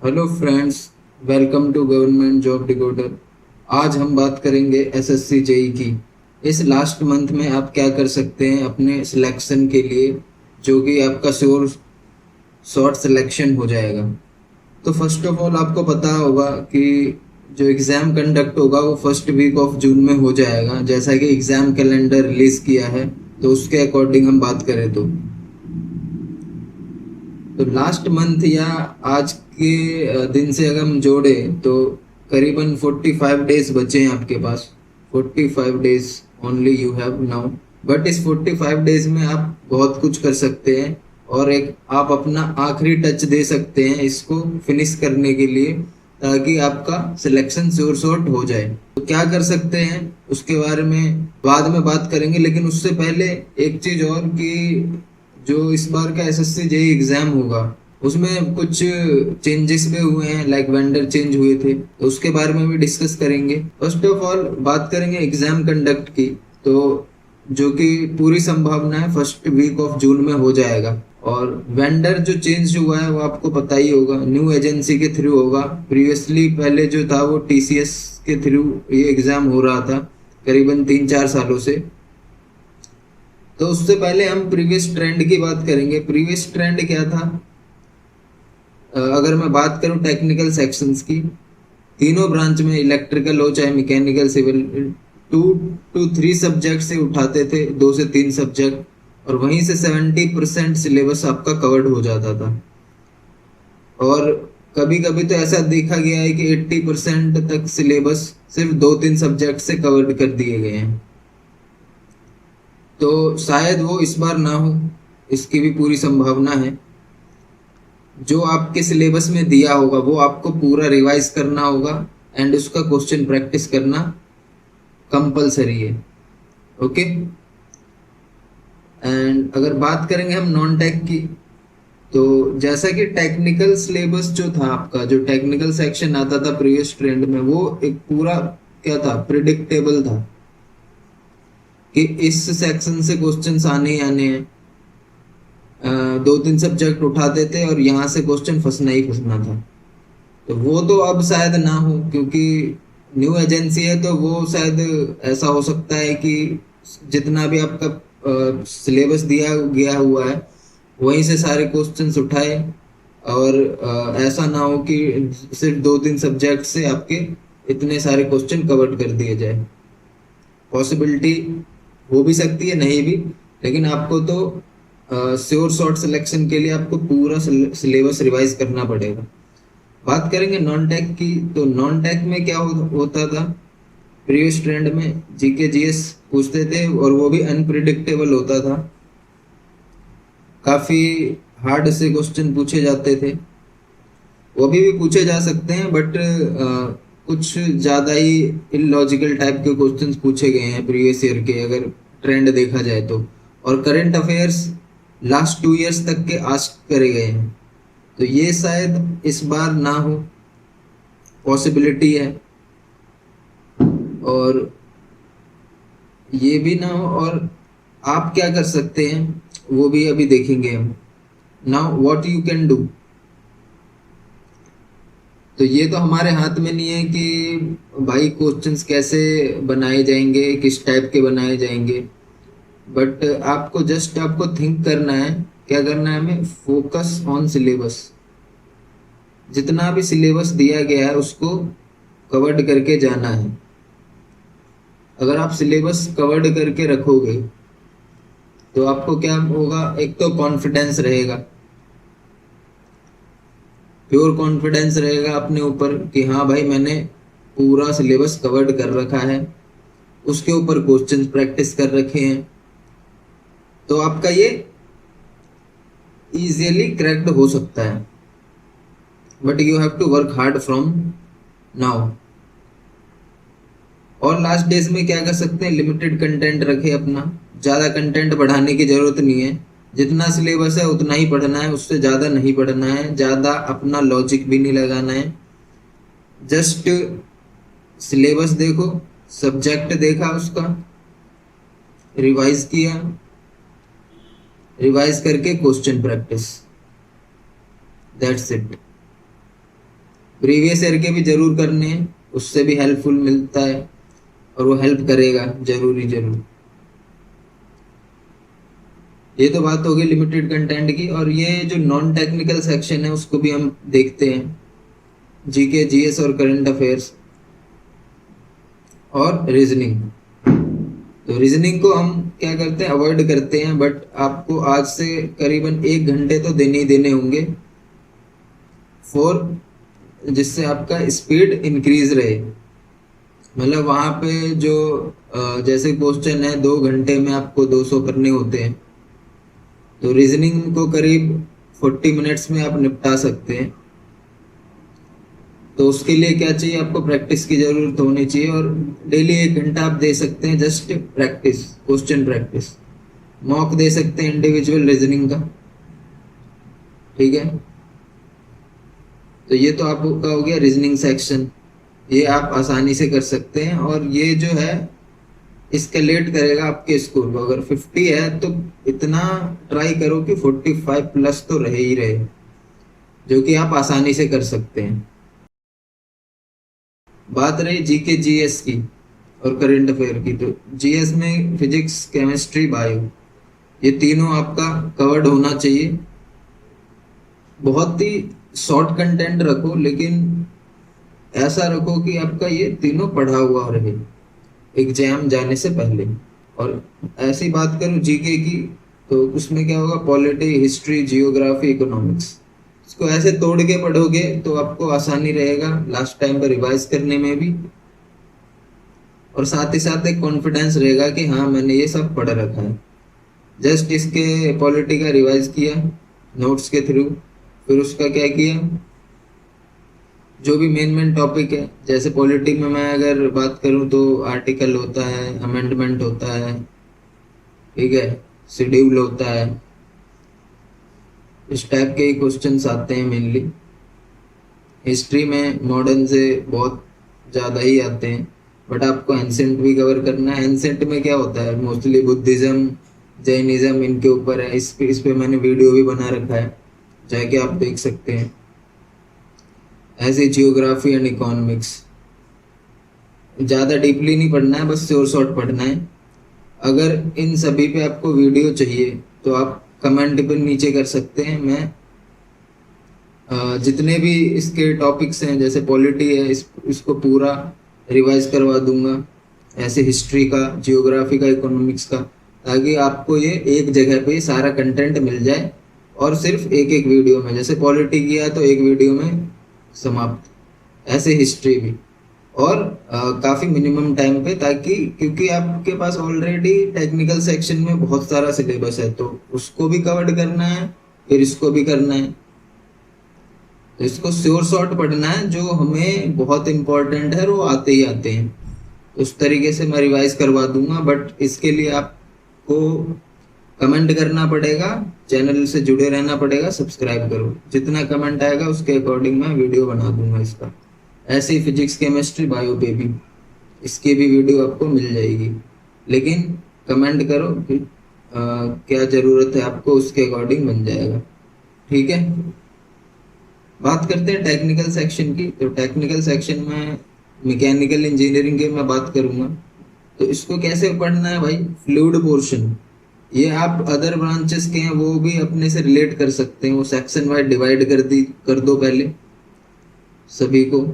Hello friends, welcome to government job decoder. आज हम बात करेंगे एसएससी जेई की। इस लास्ट मंथ में आप क्या कर सकते हैं अपने सिलेक्शन के लिए, जो कि आपका शॉर्ट सिलेक्शन हो जाएगा। तो फर्स्ट ऑफ ऑल आपको पता होगा कि जो एग्ज़ाम कंडक्ट होगा वो फर्स्ट वीक ऑफ जून में हो जाएगा, जैसा कि एग्ज़ाम कैलेंडर रिलीज़ किया है। तो उसके अकॉर्डिंग हम बात करें तो लास्ट मंथ या आज के दिन से अगर हम जोड़े तो करीबन 45 डेज बचे हैं आपके पास। 45 days only you have now. But इस 45 डेज में आप बहुत कुछ कर सकते हैं और एक आप अपना आखिरी टच दे सकते हैं इसको फिनिश करने के लिए, ताकि आपका सिलेक्शन श्योर शॉर्ट हो जाए। तो क्या कर सकते हैं उसके बारे में बाद में बात करेंगे, लेकिन उससे पहले एक चीज और कि जो इस बार का एसएससी जेई एग्जाम होगा उसमें कुछ चेंजेस भी हुए हैं, लाइक वेंडर चेंज हुए थे, तो उसके बारे में भी डिस्कस करेंगे। फर्स्ट ऑफ ऑल बात करेंगे एग्जाम कंडक्ट की। तो जो कि पूरी संभावना है फर्स्ट वीक ऑफ जून में हो जाएगा। और वेंडर जो चेंज हुआ है वो आपको पता ही होगा, न्यू एजेंसी के थ्रू होगा। प्रीवियसली पहले जो था वो टीसीएस के थ्रू ये एग्जाम हो रहा था करीबन 3-4 सालों से। तो उससे पहले हम प्रीवियस ट्रेंड की बात करेंगे। प्रीवियस ट्रेंड क्या था? अगर मैं बात करूं टेक्निकल सेक्शंस की, तीनों ब्रांच में इलेक्ट्रिकल हो चाहे मैकेनिकल सिविल, 2 to 3 सब्जेक्ट से उठाते थे, 2 से 3 सब्जेक्ट, और वहीं से 70% सिलेबस आपका कवर्ड हो जाता था। और कभी कभी तो ऐसा देखा गया है कि 80% तक सिलेबस सिर्फ 2-3 सब्जेक्ट से कवर्ड कर दिए गए हैं। तो शायद वो इस बार ना हो, इसकी भी पूरी संभावना है। जो आपके सिलेबस में दिया होगा वो आपको पूरा रिवाइज करना होगा एंड उसका क्वेश्चन प्रैक्टिस करना कंपलसरी है। ओके। एंड अगर बात करेंगे हम नॉन टेक की, तो जैसा कि टेक्निकल सिलेबस जो था आपका, जो टेक्निकल सेक्शन आता था प्रीवियस ट्रेंड में, वो एक पूरा क्या था, प्रिडिक्टेबल था कि इस सेक्शन से क्वेश्चंस आने ही आने हैं। 2-3 सब्जेक्ट उठाते थे और यहाँ से क्वेश्चन फंसना ही फंसना था। तो वो तो अब शायद ना हो, क्योंकि न्यू एजेंसी है, तो वो शायद ऐसा हो सकता है कि जितना भी आपका सिलेबस दिया गया हुआ है वहीं से सारे क्वेश्चंस उठाए, और ऐसा ना हो कि सिर्फ 2-3 सब्जेक्ट से आपके इतने सारे क्वेश्चन कवर कर दिए जाए। पॉसिबिलिटी हो भी सकती है, नहीं भी, लेकिन आपको तो श्योर शॉर्ट सिलेक्शन के लिए आपको पूरा सिलेबस रिवाइज करना पड़ेगा। बात करेंगे नॉन टेक की, तो नॉन टेक में क्या होता था? प्रीवियस ट्रेंड में जीके जीएस पूछते थे और वो भी अनप्रिडिक्टेबल होता था। काफी हार्ड से क्वेश्चन पूछे जाते थे। वो भी पूछे जा सकते हैं, बट कुछ ज्यादा ही इलॉजिकल टाइप के क्वेश्चंस पूछे गए हैं प्रीवियस ईयर के, अगर ट्रेंड देखा जाए तो। और करंट अफेयर्स लास्ट 2 इयर्स तक के आस्क करे गए हैं। तो ये शायद इस बार ना हो, पॉसिबिलिटी है। और ये भी ना हो, और आप क्या कर सकते हैं वो भी अभी देखेंगे हम। Now what you can do. तो ये तो हमारे हाथ में नहीं है कि भाई क्वेश्चंस कैसे बनाए जाएंगे, किस टाइप के बनाए जाएंगे। बट आपको जस्ट आपको थिंक करना है। क्या करना है हमें? Focus on syllabus. जितना भी सिलेबस दिया गया है उसको कवर्ड करके जाना है। अगर आप सिलेबस कवर्ड करके रखोगे तो आपको क्या होगा? एक तो कॉन्फिडेंस रहेगा, प्योर कॉन्फिडेंस रहेगा अपने ऊपर कि हाँ भाई मैंने पूरा सिलेबस कवर्ड कर रखा है, उसके ऊपर क्वेश्चंस प्रैक्टिस कर रखे हैं। तो आपका ये इजीली क्रैक्ड हो सकता है, but you have to work hard from now. और लास्ट डेज में क्या कर सकते हैं? लिमिटेड कंटेंट रखे अपना, ज़्यादा कंटेंट बढ़ाने की ज़रूरत नहीं है। जितना सिलेबस है उतना ही पढ़ना है, उससे ज़्यादा नहीं पढ़ना है, ज़्यादा अपना लॉजिक भी नहीं लगाना है। जस्ट सिलेबस देखो, सब्जेक्ट देखा, उसका रिवाइज किया, रिवाइज करके question practice, that's it. Previous year के भी जरूर करने हैं, उससे भी हेल्पफुल मिलता है और वो हेल्प करेगा जरूरी जरूर। ये तो बात होगी लिमिटेड कंटेंट की, और ये जो नॉन टेक्निकल सेक्शन है उसको भी हम देखते हैं, जीके जीएस और करंट अफेयर्स और रीजनिंग। तो रीजनिंग को हम क्या करते हैं, अवॉइड करते हैं, बट आपको आज से करीबन 1 घंटे तो देने ही देने होंगे फॉर, जिससे आपका स्पीड इंक्रीज रहे। मतलब वहां पे जो जैसे क्वेश्चन है 2 घंटे में आपको 200 करने होते हैं, तो रीजनिंग को करीब 40 मिनट्स में आप निपटा सकते हैं। तो उसके लिए क्या चाहिए, आपको प्रैक्टिस की जरूरत होनी चाहिए, और डेली 1 घंटा आप दे सकते हैं just practice, question practice. Mock दे सकते हैं इंडिविजुअल रीजनिंग का, ठीक है। तो ये तो आपका हो गया रीजनिंग सेक्शन, ये आप आसानी से कर सकते हैं, और ये जो है स्केलेट करेगा आपके स्कोर को। अगर 50 है तो इतना ट्राई करो कि 45 प्लस तो रहे ही रहे, जो कि आप आसानी से कर सकते हैं। बात रही जीके जीएस की और करंट अफेयर की, तो जीएस में फिजिक्स केमिस्ट्री बायो, ये तीनों आपका कवर्ड होना चाहिए। बहुत ही शॉर्ट कंटेंट रखो, लेकिन ऐसा रखो कि आपका ये तीनों पढ़ा हुआ रहे एग्जाम जाने से पहले। और ऐसी बात करूं जीके की, तो उसमें क्या होगा, पॉलिटी, हिस्ट्री, जियोग्राफी, इकोनॉमिक्स, इसको ऐसे तोड़ के पढ़ोगे तो आपको आसानी रहेगा लास्ट टाइम पर रिवाइज करने में भी, और साथ ही साथ एक कॉन्फिडेंस रहेगा कि हाँ मैंने ये सब पढ़ रखा है। जस्ट इसके पॉलिटी का रिवाइज किया नोट्स के थ्रू, फिर उसका क्या किया, जो भी मेन मेन टॉपिक है, जैसे पॉलिटी में मैं अगर बात करूं तो आर्टिकल होता है, अमेंडमेंट होता है, ठीक है, शेड्यूल होता है, इस टाइप के ही क्वेश्चंस आते हैं मेनली। हिस्ट्री में मॉडर्न से बहुत ज़्यादा ही आते हैं, बट आपको एंसेंट भी कवर करना है। एंसेंट में क्या होता है, मोस्टली बुद्धिज्म, जैनिज्म, इनके ऊपर है। इस पे मैंने वीडियो भी बना रखा है, जाके आप देख सकते हैं। ऐसे जियोग्राफी एंड इकोनॉमिक्स ज़्यादा डीपली नहीं पढ़ना है, बस शॉर्ट शॉर्ट पढ़ना है। अगर इन सभी पे आपको वीडियो चाहिए तो आप कमेंट पे नीचे कर सकते हैं। मैं जितने भी इसके टॉपिक्स हैं, जैसे पॉलिटी है, इसको पूरा रिवाइज करवा दूंगा, ऐसे हिस्ट्री का, जियोग्राफी का, इकोनॉमिक्स का, ताकि आपको ये एक जगह पे सारा कंटेंट मिल जाए, और सिर्फ एक एक वीडियो में। जैसे पॉलिटी किया तो एक वीडियो में समाप्त, ऐसे हिस्ट्री भी, और काफ़ी मिनिमम टाइम पे, ताकि क्योंकि आपके पास ऑलरेडी टेक्निकल सेक्शन में बहुत सारा सिलेबस है, तो उसको भी कवर करना है, फिर इसको भी करना है। तो इसको श्योर शॉर्ट पढ़ना है, जो हमें बहुत इंपॉर्टेंट है, वो आते ही आते हैं। उस तरीके से मैं रिवाइज करवा दूंगा, बट इसके लिए आपको कमेंट करना पड़ेगा, चैनल से जुड़े रहना पड़ेगा, सब्सक्राइब करो। जितना कमेंट आएगा उसके अकॉर्डिंग मैं वीडियो बना दूंगा इसका। ऐसे ही फिजिक्स, केमिस्ट्री, बायो पे भी इसकी भी वीडियो आपको मिल जाएगी, लेकिन कमेंट करो कि क्या ज़रूरत है आपको, उसके अकॉर्डिंग बन जाएगा, ठीक है। बात करते हैं टेक्निकल सेक्शन की। तो टेक्निकल सेक्शन में मैकेनिकल इंजीनियरिंग की मैं बात करूंगा। तो इसको कैसे पढ़ना है भाई, फ्लूइड पोर्शन, ये आप अदर ब्रांचेस के हैं वो भी अपने से रिलेट कर सकते हैं। वो सेक्शन वाइज डिवाइड कर दो पहले सभी को,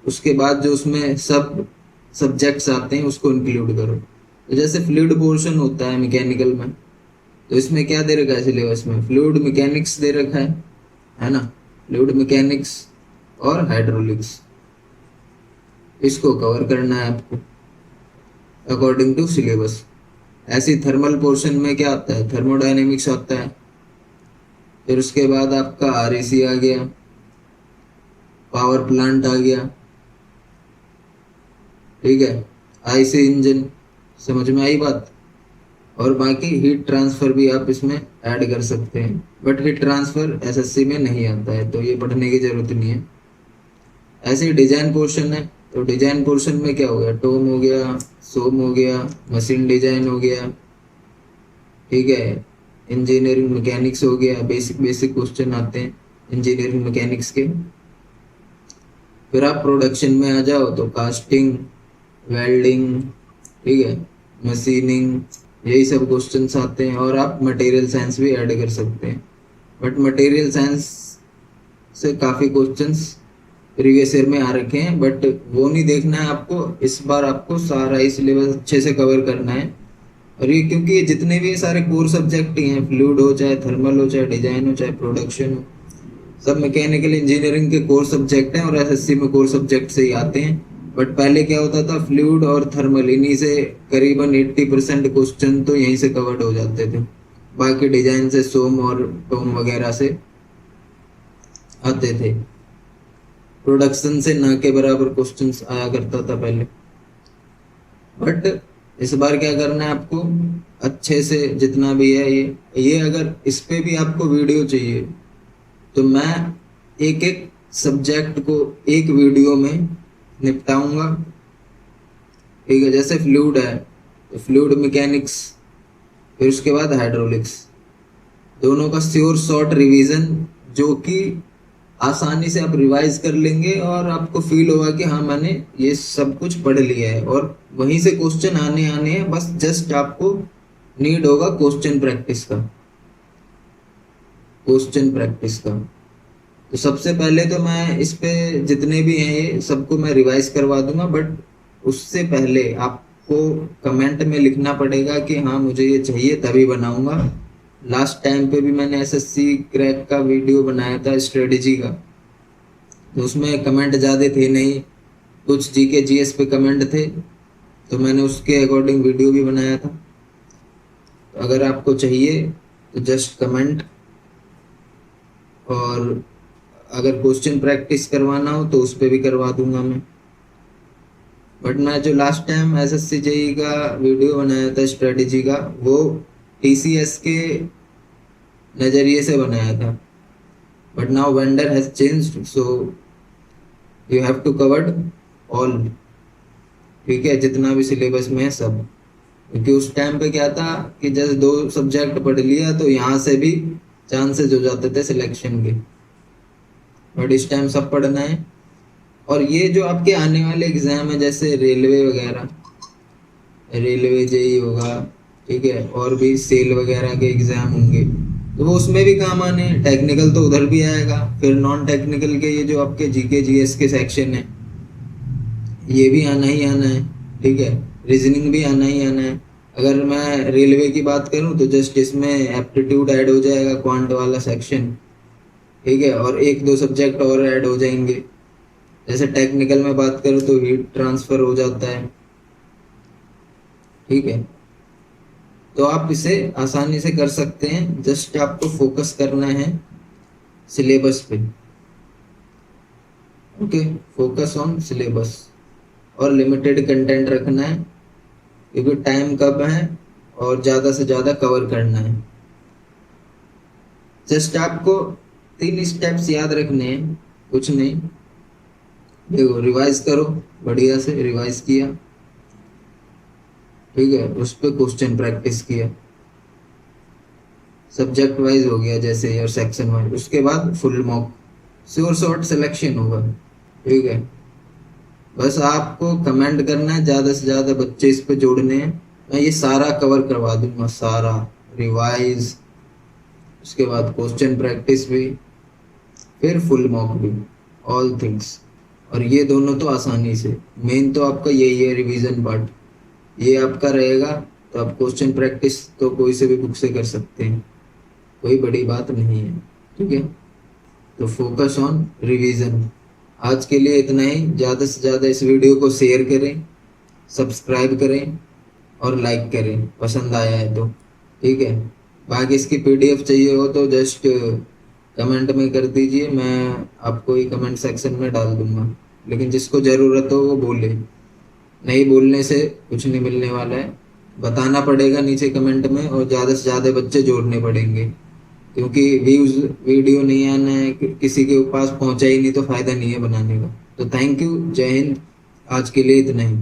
उसके बाद जो उसमें सब सब्जेक्ट्स आते हैं उसको इंक्लूड करो। तो जैसे फ्लूइड पोर्शन होता है मैकेनिकल में, तो इसमें क्या दे रखा है सिलेबस में, फ्लूइड मैकेनिक्स दे रखा है ना, फ्लूइड मैकेनिक्स और हाइड्रोलिक्स, इसको कवर करना है आपको अकॉर्डिंग टू सिलेबस। ऐसी थर्मल पोर्शन में क्या आता है, थर्मोडायनेमिक्स आता है। फिर उसके बाद आपका आरईसी आ गया, पावर प्लांट आ गया, ठीक है, आईसी इंजन, समझ में आई बात। और बाकी हीट ट्रांसफर भी आप इसमें ऐड कर सकते हैं, बट हीट ट्रांसफर एसएससी में नहीं आता है, तो ये पढ़ने की जरूरत नहीं है। ऐसे ही डिजाइन पोर्शन है, तो डिजाइन पोर्शन में क्या हो गया, टोम हो गया, सोम हो गया, मशीन डिजाइन हो गया, ठीक है, इंजीनियरिंग मैकेनिक्स हो गया। बेसिक बेसिक क्वेश्चन आते हैं इंजीनियरिंग मैकेनिक्स के। फिर आप प्रोडक्शन में आ जाओ तो कास्टिंग, वेल्डिंग, ठीक है, मशीनिंग, यही सब क्वेश्चंस आते हैं। और आप मटेरियल साइंस भी ऐड कर सकते हैं, बट मटेरियल साइंस से काफ़ी क्वेश्चंस प्रीवियस ईयर में आ रखे हैं, बट वो नहीं देखना है आपको। इस बार आपको सारा ही सिलेबस अच्छे से कवर करना है। और ये क्योंकि ये जितने भी सारे कोर सब्जेक्ट ही हैं, फ्लूइड हो चाहे थर्मल हो चाहे डिजाइन हो चाहे प्रोडक्शन हो, सब मैकेनिकल इंजीनियरिंग के कोर सब्जेक्ट हैं और एसएससी में कोर सब्जेक्ट से ही आते हैं। बट पहले क्या होता था, फ्लूइड और थर्मल इन्हीं से करीबन 80% क्वेश्चन तो यहीं से कवर्ड हो जाते थे। बाकी डिजाइन से सोम और टोम वगैरह से आते थे। प्रोडक्शन से ना के बराबर क्वेश्चंस आया करता था पहले। बट इस बार क्या करना है आपको, अच्छे से जितना भी है ये अगर इस पे भी आपको वीडियो चाहिए तो मैं एक एक सब्जेक्ट को एक वीडियो में निपटाऊंगा, ठीक है। जैसे फ्लूइड है तो फ्लूइड मैकेनिक्स, फिर उसके बाद हाइड्रोलिक्स, दोनों का श्योर शॉर्ट रिवीजन, जो कि आसानी से आप रिवाइज कर लेंगे और आपको फील होगा कि हाँ मैंने ये सब कुछ पढ़ लिया है और वहीं से क्वेश्चन आने हैं। बस जस्ट आपको नीड होगा क्वेश्चन प्रैक्टिस का, क्वेश्चन प्रैक्टिस का। तो सबसे पहले तो मैं इस पे जितने भी हैं ये सबको मैं रिवाइज करवा दूंगा, बट उससे पहले आपको कमेंट में लिखना पड़ेगा कि हाँ मुझे ये चाहिए तभी बनाऊंगा। लास्ट टाइम पे भी मैंने एसएससी क्रैक का वीडियो बनाया था स्ट्रेटेजी का, तो उसमें कमेंट ज़्यादा थे नहीं, कुछ जीके जीएस पे कमेंट थे, तो मैंने उसके अकॉर्डिंग वीडियो भी बनाया था। तो अगर आपको चाहिए तो जस्ट कमेंट, और अगर क्वेश्चन प्रैक्टिस करवाना हो तो उस पर भी करवा दूंगा मैं। बट मैं जो लास्ट टाइम एसएससी जेई का वीडियो बनाया था स्ट्रेटेजी का, वो टीसीएस के नज़रिए से बनाया था। But now vendor has changed, so you have to covered all, ठीक है, जितना भी सिलेबस में है सब। क्योंकि उस टाइम पे क्या था कि जस्ट 2 सब्जेक्ट पढ़ लिया तो यहाँ से भी चांसेस हो जाते थे सिलेक्शन के, बट इस टाइम सब पढ़ना है। और ये जो आपके आने वाले एग्जाम है जैसे रेलवे वगैरह, रेलवे जेई होगा, ठीक है, और भी सेल वगैरह के एग्जाम होंगे तो वो उसमें भी काम आने हैं। टेक्निकल तो उधर भी आएगा, फिर नॉन टेक्निकल के ये जो आपके जीके जीएस के सेक्शन है ये भी आना ही आना है, ठीक है, रीजनिंग भी आना ही आना है। अगर मैं रेलवे की बात करूं तो जस्ट इसमें एप्टीट्यूड ऐड हो जाएगा, क्वांट वाला सेक्शन, ठीक है, और 1-2 सब्जेक्ट और ऐड हो जाएंगे। जैसे टेक्निकल में बात करूं तो हीट ट्रांसफर हो जाता है, ठीक है। तो आप इसे आसानी से कर सकते हैं, जस्ट आपको फोकस करना है सिलेबस पे, ओके, फोकस ऑन सिलेबस, और लिमिटेड कंटेंट रखना है क्योंकि टाइम कम है और ज़्यादा से ज़्यादा कवर करना है। जस्ट आपको 3 स्टेप्स याद रखने हैं, कुछ नहीं। देखो, रिवाइज करो, बढ़िया से रिवाइज किया, ठीक है, उस पर क्वेश्चन प्रैक्टिस किया, सब्जेक्ट वाइज हो गया जैसे और सेक्शन वाइज, उसके बाद full mock, sure short selection होगा, ठीक है। बस आपको कमेंट करना है, ज़्यादा से ज़्यादा बच्चे इस पे जोड़ने हैं। मैं ये सारा कवर करवा दूंगा, सारा रिवाइज, उसके बाद क्वेश्चन प्रैक्टिस भी, फिर फुल मॉक भी, ऑल थिंग्स। और ये दोनों तो आसानी से, मेन तो आपका यही है रिवीजन पार्ट, ये आपका रहेगा। तो आप क्वेश्चन प्रैक्टिस तो कोई से भी बुक से कर सकते हैं, कोई बड़ी बात नहीं है, ठीक है। तो फोकस ऑन रिवीजन। आज के लिए इतना ही। ज़्यादा से ज़्यादा इस वीडियो को शेयर करें, सब्सक्राइब करें और लाइक करें पसंद आया है तो, ठीक है। बाकी इसकी पीडीएफ चाहिए हो तो जस्ट कमेंट में कर दीजिए, मैं आपको ही कमेंट सेक्शन में डाल दूंगा। लेकिन जिसको ज़रूरत हो वो बोले, नहीं बोलने से कुछ नहीं मिलने वाला है, बताना पड़ेगा नीचे कमेंट में, और ज़्यादा से ज़्यादा बच्चे जोड़ने पड़ेंगे। क्योंकि व्यूज़ वीडियो नहीं आना है, किसी के पास पहुंचा ही नहीं तो फ़ायदा नहीं है बनाने का। तो थैंक यू, जय हिंद, आज के लिए इतना ही।